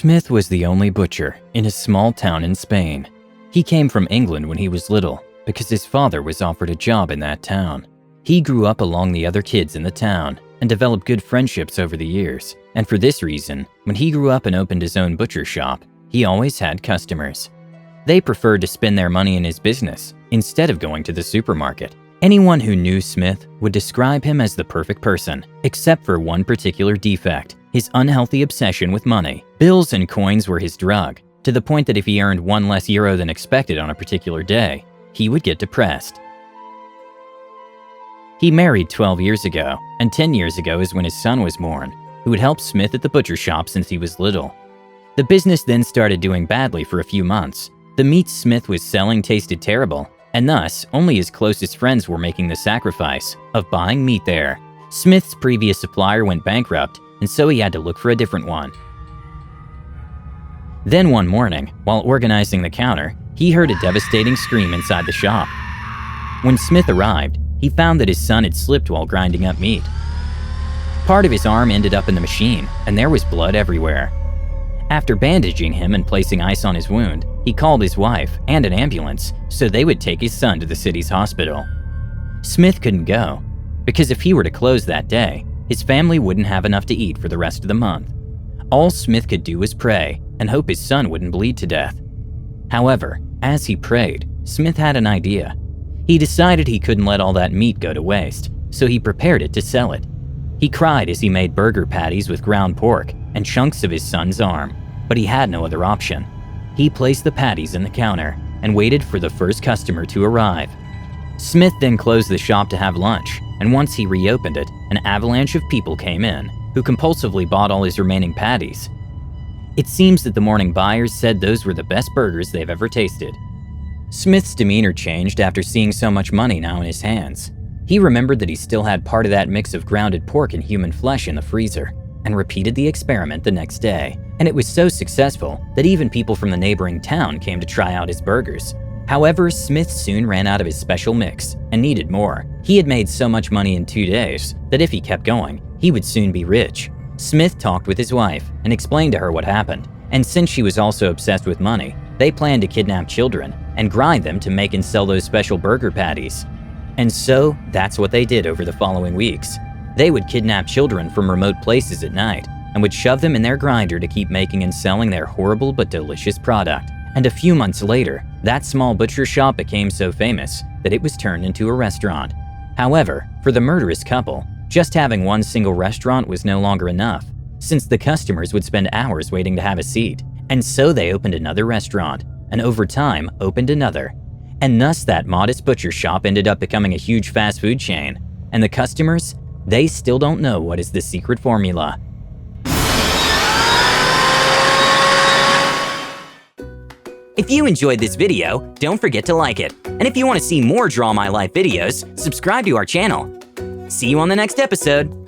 Smith was the only butcher in a small town in Spain. He came from England when he was little because his father was offered a job in that town. He grew up along the other kids in the town and developed good friendships over the years. And for this reason, when he grew up and opened his own butcher shop, he always had customers. They preferred to spend their money in his business instead of going to the supermarket. Anyone who knew Smith would describe him as the perfect person, except for one particular defect: his unhealthy obsession with money. Bills and coins were his drug, to the point that if he earned one less euro than expected on a particular day, he would get depressed. He married 12 years ago, and 10 years ago is when his son was born, who had helped Smith at the butcher shop since he was little. The business then started doing badly for a few months. The meat Smith was selling tasted terrible, and thus only his closest friends were making the sacrifice of buying meat there. Smith's previous supplier went bankrupt, and so he had to look for a different one. Then one morning, while organizing the counter, he heard a devastating scream inside the shop. When Smith arrived, he found that his son had slipped while grinding up meat. Part of his arm ended up in the machine, and there was blood everywhere. After bandaging him and placing ice on his wound, he called his wife and an ambulance so they would take his son to the city's hospital. Smith couldn't go, because if he were to close that day, his family wouldn't have enough to eat for the rest of the month. All Smith could do was pray and hope his son wouldn't bleed to death. However, as he prayed, Smith had an idea. He decided he couldn't let all that meat go to waste, so he prepared it to sell it. He cried as he made burger patties with ground pork and chunks of his son's arm, but he had no other option. He placed the patties in the counter and waited for the first customer to arrive. Smith then closed the shop to have lunch, and once he reopened it, an avalanche of people came in, who compulsively bought all his remaining patties. It seems that the morning buyers said those were the best burgers they've ever tasted. Smith's demeanor changed after seeing so much money now in his hands. He remembered that he still had part of that mix of grounded pork and human flesh in the freezer, and repeated the experiment the next day. And it was so successful that even people from the neighboring town came to try out his burgers. However, Smith soon ran out of his special mix and needed more. He had made so much money in 2 days that if he kept going, he would soon be rich. Smith talked with his wife and explained to her what happened. And since she was also obsessed with money, they planned to kidnap children and grind them to make and sell those special burger patties. And so, that's what they did over the following weeks. They would kidnap children from remote places at night and would shove them in their grinder to keep making and selling their horrible but delicious product. And a few months later, that small butcher shop became so famous that it was turned into a restaurant. However, for the murderous couple, just having one single restaurant was no longer enough, since the customers would spend hours waiting to have a seat. And so they opened another restaurant, and over time opened another. And thus that modest butcher shop ended up becoming a huge fast food chain. And the customers, they still don't know what is the secret formula. If you enjoyed this video, don't forget to like it. And if you want to see more Draw My Life videos, subscribe to our channel. See you on the next episode.